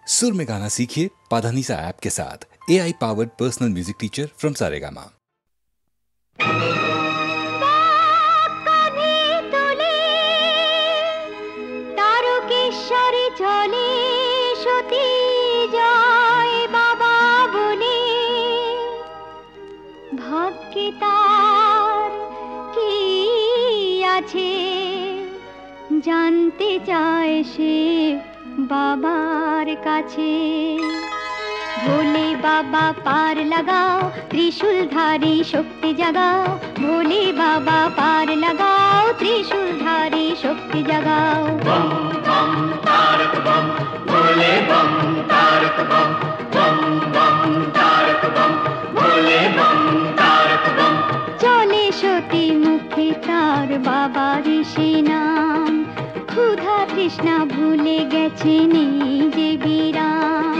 सुर में गाना सीखिए पाधानीसा ऐप के साथ। AI powered personal music teacher from Saregama. ভাগ্যে তার কি আছে জানতে চায় সে বাবার কাছে। ভোলে বাবা পার লাগাও, ত্রিশূলধারী শক্তি জাগাও। ভোলে বাবা পার লাগাও, ত্রিশূলধারী শক্তি জাগাও। বম বম তারক বম, ভোলে বম তারক বম। বম বম তারক বম, ভোলে বম তারক বম। চলে সতী মুখে তার বাবা ঋষি নাম। ক্ষুধা তৃষ্ণা ভুলে গেছে নিজে বিরাম।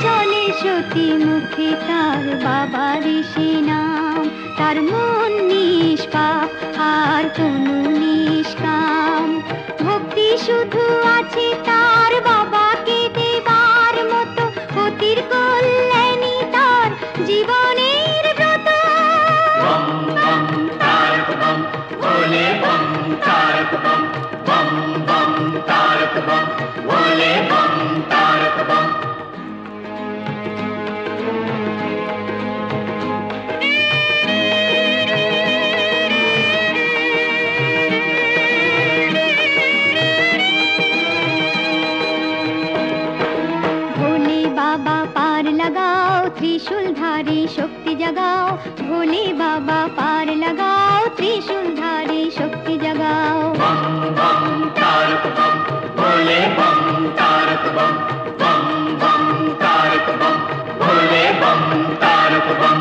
চলে সতী মুখে তার বাবা ঋষি নাম। তার মন নিষ্পাপ আর কোনো নিষ্কাম। ভক্তি শুধু আছে তার বাবাকে দেবার মতো। পতির কল্যাণী তার জীবনের ব্রত। বম বম তারক বম, ভোলে বম তারক বম। বম বম তারক বম, ভোলে বম তারক বম। ভোলে বাবা পার লাগাও, ত্রিশূলধারী শক্তি জাগাও। ভোলে বাবা পার লাগাও, ত্রিশূলধারী শক্তি জাগাও। বম বম তারক বম, ভোলে বম তারক বম। বম বম তারক বম, ভোলে বম তারক বম।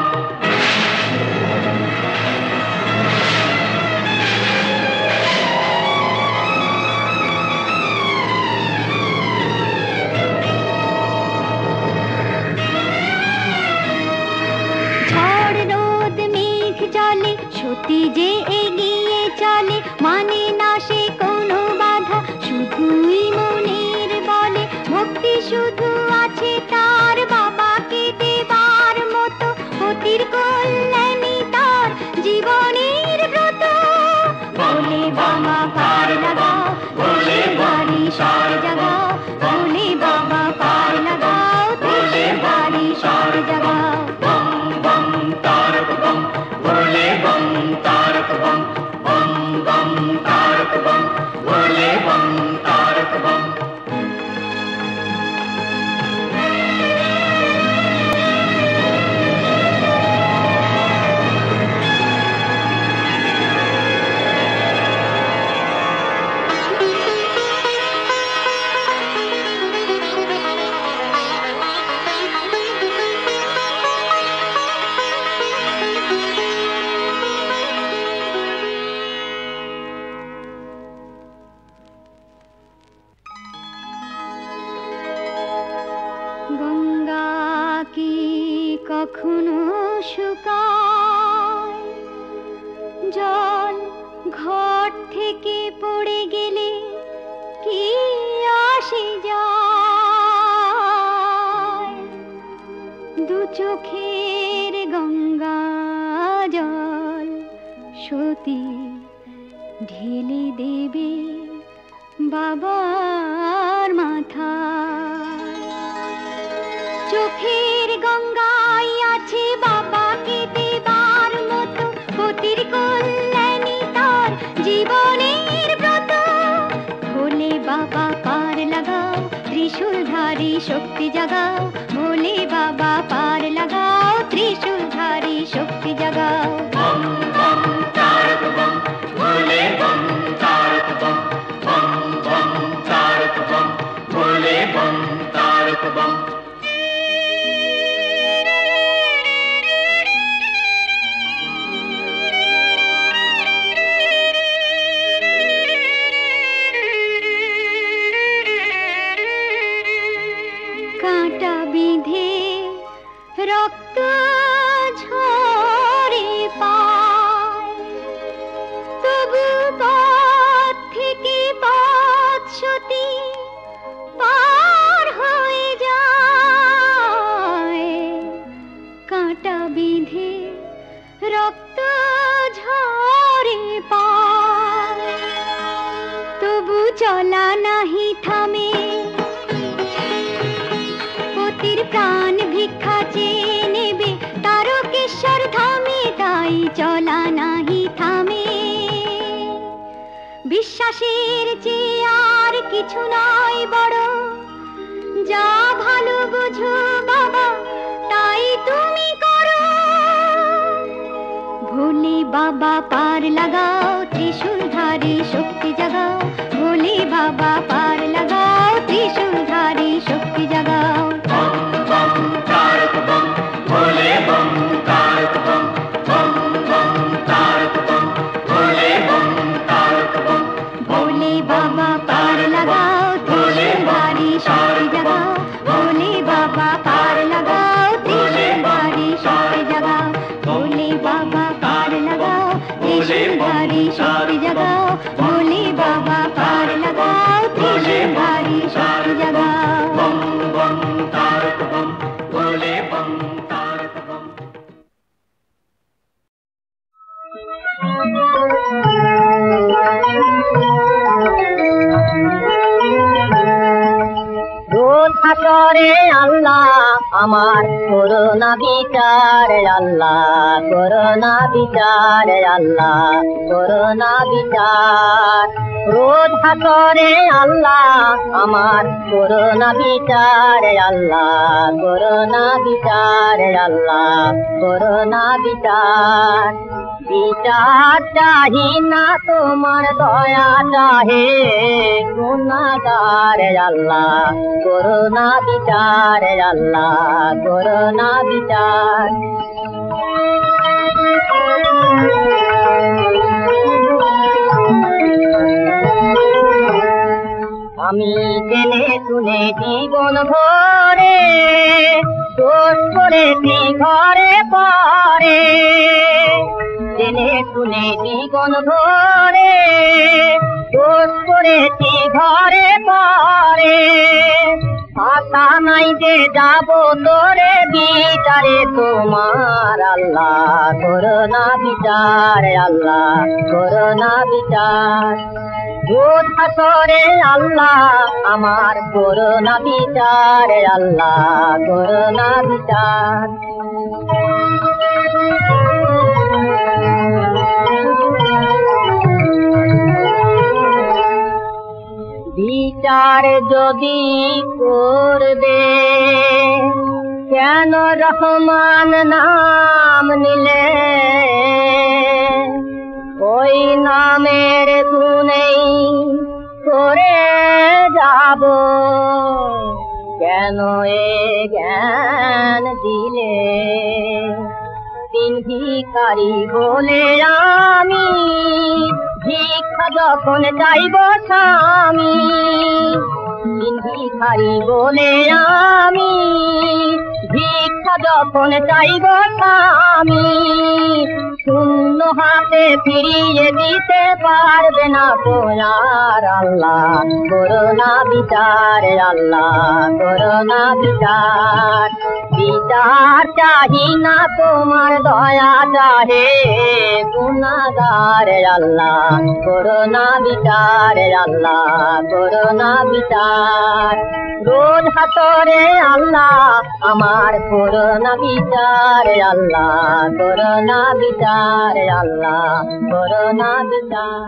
ঝড় রোদ মেঘ চলে, সতী যে এগিয়ে চলে। মানে না সে কোনো বাধা, শুধুই মনের বলে। ভক্তি শুধু আছে তার বাবাকে দেবার মতো। পতির কল্যাণী তার জীবনের ব্রত। ভোলে বাবা পার লাগাও, ভোলে বম শক্তি জাগাও। ভোলে বাবা পার লাগাও, ত্রিশূলধারী শক্তি জাগাও। বম বম তারক বম, ভোলে বম তারক বম। বম বম তারক বম, ভোলে বম তারক বম। গঙ্গা কি কখনো শুকায়? জল ঘট থেকে পড়ে গেলে কি আসে যায়? দু চোখের গঙ্গা জল সতী ঢেলে দেবে বাবার মাথায়। চোখের গঙ্গায় আছে বাবাকে দেবার মতো। পতির কল্যাণী তার জীবনের ব্রত। ভোলে বাবা পার লাগাও, ত্রিশূলধারী শক্তি জাগাও। ভোলে বাবা পার লাগাও, ত্রিশূলধারী শক্তি জাগাও। বম বম তারক বম, ভোলে বম তারক বম। বম বম তারক বম, ভোলে বম তারক বম। কাঁটা বিঁধে রক্ত ঝরে পায়, তবু পথ থেকে পথ সতী পার হয়ে যায়। বিশ্বাসের চেয়ে আর কিছু নয় বড়, যা ভালো বুঝো বাবা তাই তুমি করো। ভোলে বাবা পার লাগাও, ত্রিশূলধারী শক্তি জাগাও। ভোলে বাবা পার লাগাও, ত্রিশূলধারী শক্তি জাগাও। बम बम तारक बम भोले बम तारक बम बम बम तारक बम भोले बम तारक बम भोले बाबा पार लगाओ, त्रिशूलधारी शक्ति जगाओ। भोले बाबा पार लगाओ, त्रिशूलधारी शक्ति जगाओ। भोले बाबा पार लगाओ, त्रिशूलधारी शक्ति जगाओ। भोले बाबा पार लगाओ, त्रिशूलधारी शक्ति जगाओ। बम बम तारक बम भोले बम तारक बम। রোজ হাসরে আল্লাহ আমার করোনা বিচার আল্লাহ, করোনা বিচার আল্লাহ, করোনা বিচার। রোজ হাসরে আল্লাহ আমার করোনা বিচার আল্লাহ, করোনা বিচার আল্লাহ, করোনা বিচার। বিচার চাহি না তোমার দয়া চাহে গুনাহগার আল্লাহ, করোনা বিচার আল্লাহ, করোনা বিচার। আমি জেনে শুনে জীবন ভরে দোষ করেছি ঘরে পরে, জেনে শুনে জীবন ভরে দোষ করেছি ঘরে পরে। আশা নাই যে যাব তোরে বিচারে তোমার আল্লাহ, করোনা বিচার আল্লাহ, করোনা বিচার। রোজ হাসরে আল্লাহ আমার করোনা বিচার আল্লাহ, করোনা বিচার। বিচার যদি করবে কেন রহমান নাম নিলে, ওই নামের গুণেই করে যাব কেন এ জ্ঞান দিলে। দিন ভিখারি বলে আমি ভিক্ষা যখন চাইব স্বামী, দিন ভিখারি বলে আমি ভিক্ষা যখন চাইব স্বামী, শূন্য হাতে ফিরিয়ে দিতে পারবে না তোমার আল্লাহ, করোনা বিচার আল্লাহ, করোনা বিচার। বিচার চাহি না তোমার দয়া চাহে গুনাহগার আল্লাহ, করোনা বিচার আল্লাহ, করোনা বিচার। রোজ হাসরে আল্লাহ আমার করোনা বিচার আল্লাহ, করোনা বিচার আল্লাহ, করোনা বিচার।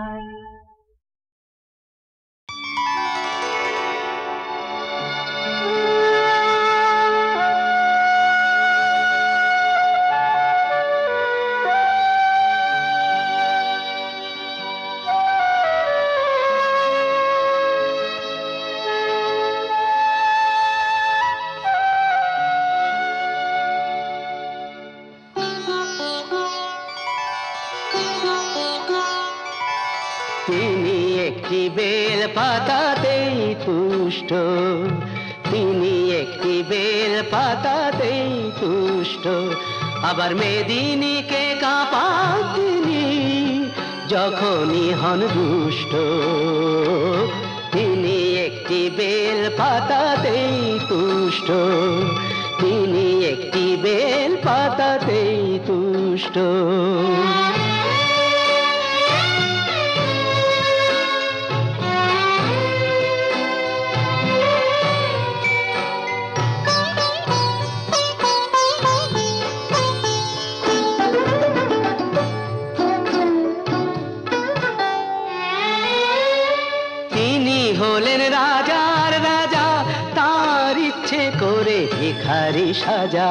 তিনি একটি বেল পাতাতেই তুষ্ট, তিনি একটি বেল পাতাতেই তুষ্ট। আবার মেদিনীকে কাঁপান তিনি যখনই হন দুষ্ট। তিনি একটি বেল পাতাতেই তুষ্ট, তিনি একটি বেল পাতাতেই তুষ্ট। ইচ্ছে করে ভিখারি সাজা।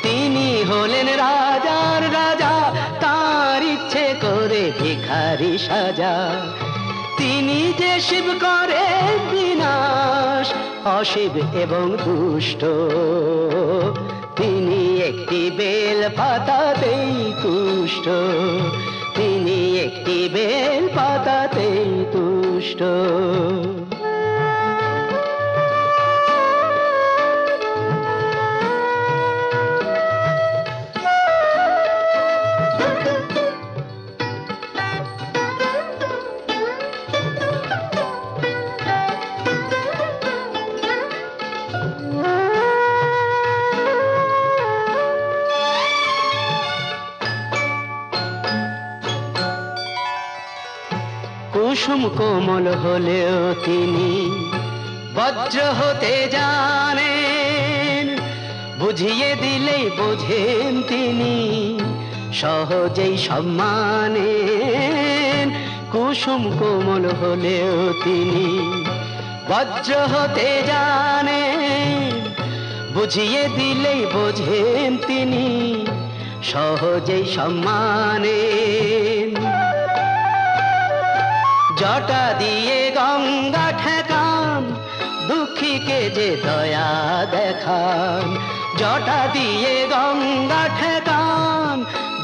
তিনি হলেন রাজার রাজা, তার ইচ্ছে করে ভিখারি সাজা। তিনি যে শিব করে বিনাশ, অশিব এবং দুষ্ট। তিনি একটি বেল পাতাতেই তুষ্ট, তিনি একটি বেল পাতাতেই তুষ্ট। কুসুম কোমল হলেও তিনি বজ্র হতে জানেন, বুঝিয়ে দিলেই বোঝেন তিনি, সহজেই সম্মানেন। কুসুম কোমল হলেও তিনি বজ্র হতে জানেন, বুঝিয়ে দিলেই বোঝেন তিনি, সহজেই সম্মানেন। জটা দিয়ে গঙ্গা ঠেকান, দুঃখীকে যে দয়া দেখান। জটা দিয়ে গঙ্গা ঠেকান,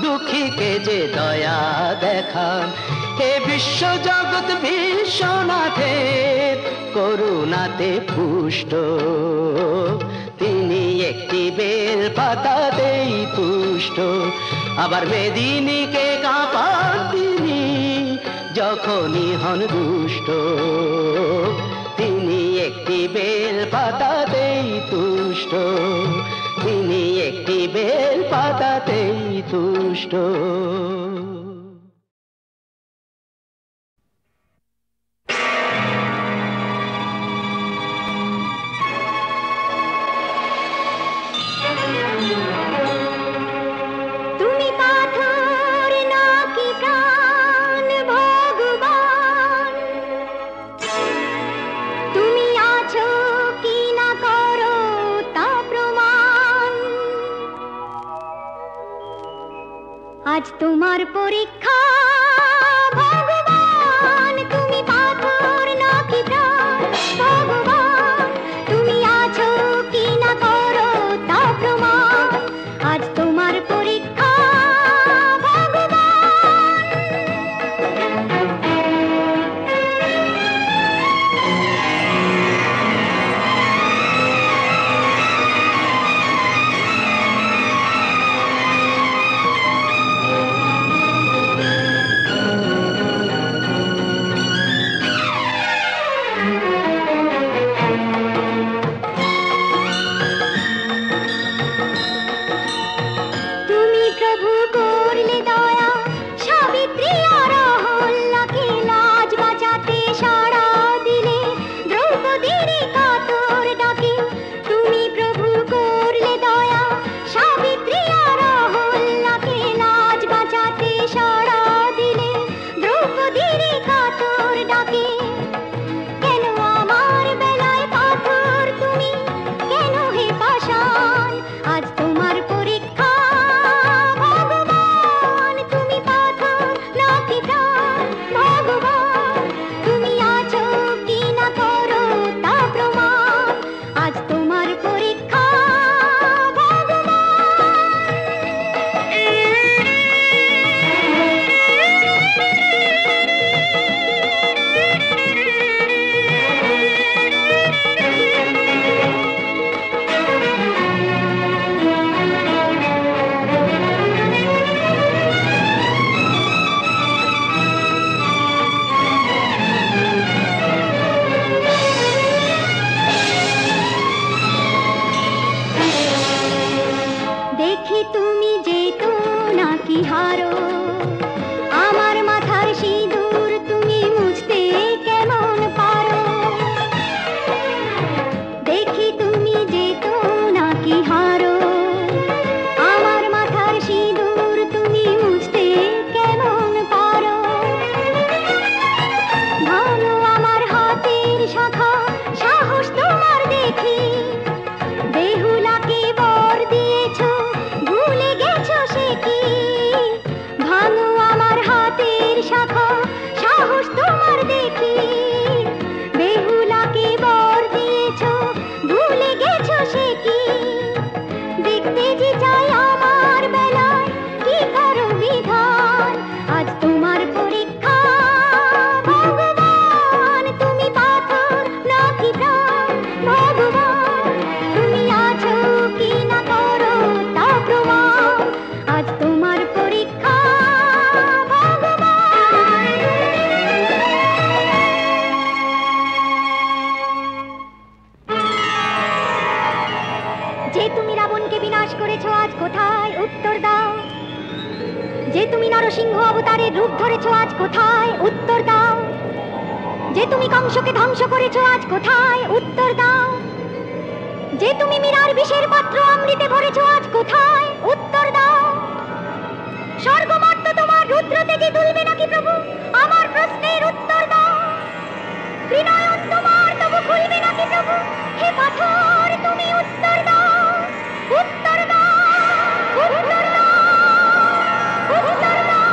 দুঃখীকে যে দয়া দেখান। হে বিশ্ব জগৎ বিশ্বনাথের করুণাতে পুষ্ট, তিনি একটি বেল পাতাতেই তুষ্ট। আবার মেদিনীকে কাঁপান তিনি, যখনই হন দুষ্ট। তিনি একটি বেল পাতাতেই তুষ্ট, তিনি একটি বেল পাতাতেই তুষ্ট। আজ তোমার পরীক্ষা ভগবান, তুমি পাথর নাকি প্রাণ। ভগবান তুমি আছো কি না করো তা প্রমাণ। আজ তোমার পরীক্ষা ভগবান। শাখা সাহস তোমার দেখি যে তুমি রাবণকে বিনাশ করেছো আজ কোথায় উত্তর দাও। যে তুমি নরসিংহ অবতারের রূপ ধরেছো আজ কোথায় উত্তর দাও। যে তুমি কংসকে ধ্বংস করেছো আজ কোথায় উত্তর দাও। যে তুমি মীরার বিষের পাত্র অমৃতে ভরেছো আজ কোথায় উত্তর দাও। স্বর্গমর্ত তোমার রুদ্র তেজে দুলবে নাকি প্রভু, আমার প্রশ্নের উত্তর দাও। ত্রিনয়ন তোমার তবু খুলবে নাকি প্রভু, হে পাথর তুমি উত্তর দাও। উত্তর দাও, উত্তর দাও, উত্তর দাও।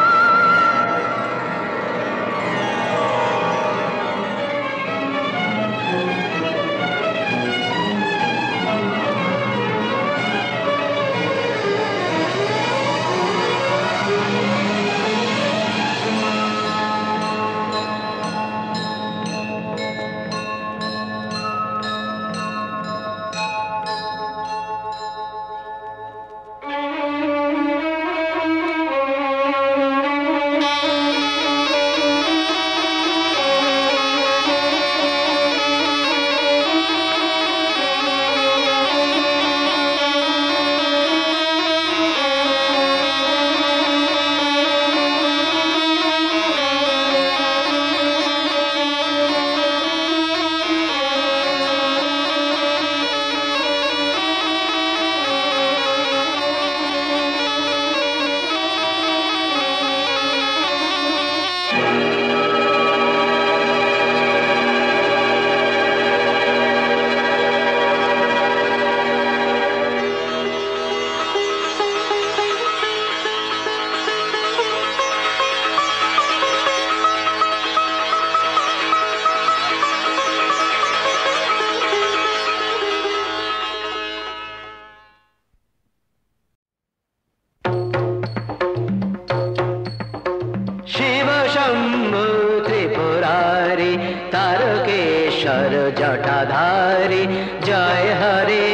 जटाधारी जय हरे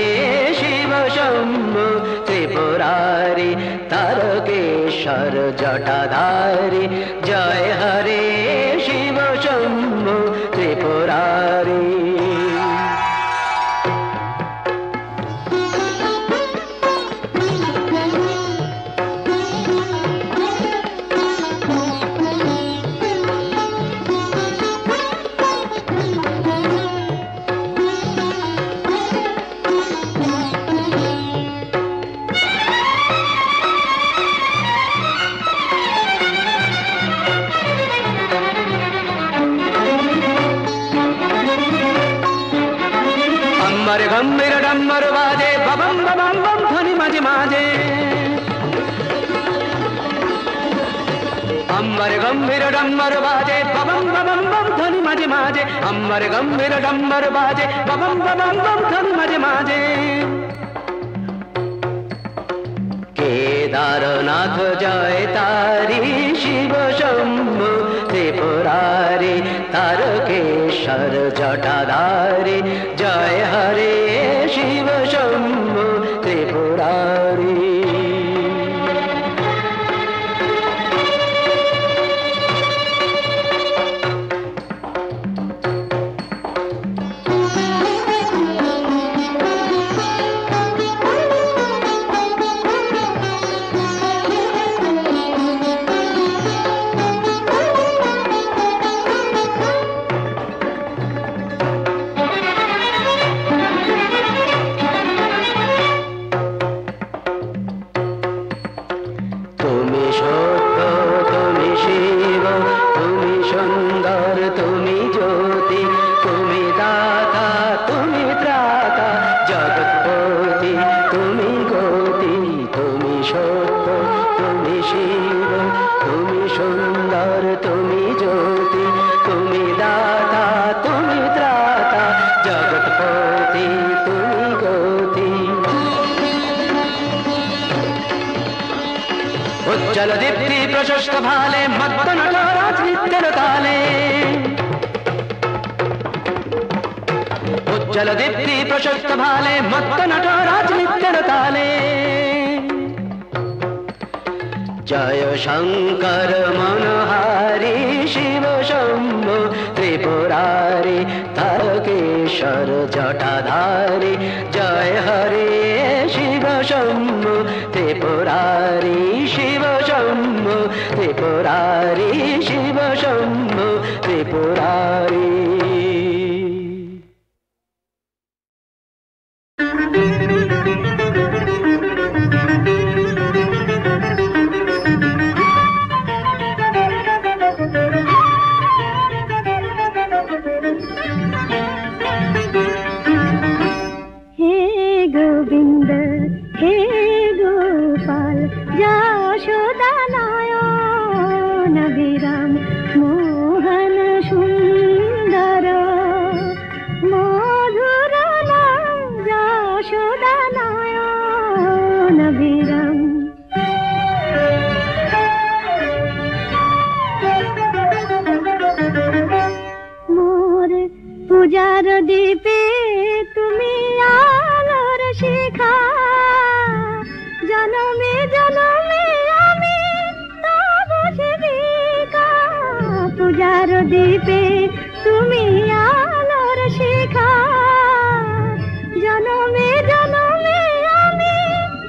शिव शंभु त्रिपुरारी तारकेश्वर जटाधारी जय हरे शिव शंभु त्रिपुरारी। गंभीर डम्बर बाजे बबम बबम बम ध्वनि माजे माजे अम्बर गंभीर डम्बर बाजे बबम बबम बम ध्वनि माजे माजे अम्बर गंभीर डम्बर बाजे बबम बबम बम ध्वनि माजे माजे। केदारनाथ जय तारी शिव शंभु त्रिपुरारी तारकेश्वर जटाधारी जय हरे शिव शंभु त्रिपुरारी। जलदीप्ति प्रशस्त भाले मत्त नटराज नित्य ताले जलदीप्ति प्रशस्त भाले मत्त नटराज नित्य ताले। जय शंकर मनहारी शिव शंभु त्रिपुरारी तारकेश्वर जटाधारी जय हरे शम्भो त्रिपुरारी शिव शम्भो त्रिपुरारी शिव शम्भो त्रिपुरारी। পূজার দীপে তুমি আলোর শিখা, জনমে জনমে আমি তব সেবিকা। পূজার দীপে তুমি আলোর শিখা, জনমে জনমে আমি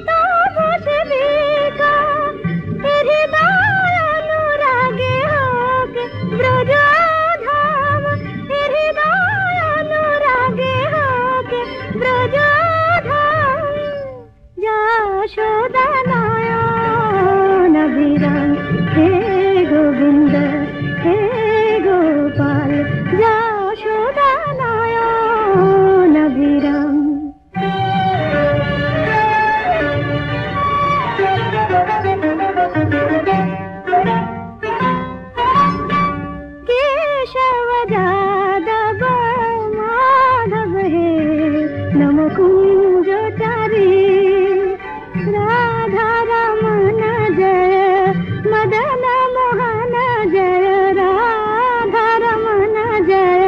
তব সেবিকা। হৃদয় অনুরাগে হোক ব্রজ যশোদা নয়ন বিরাম, হে গোবিন্দ হে গোপাল, যশোদা নয়ন বিরাম। केशव यादव माधव हे नम कुंज चारी, राधा रमन जय मदन मोहन जय, राधा रमन जय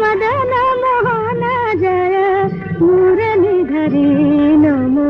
मदन मोहन जय, मुरलीधरी नमो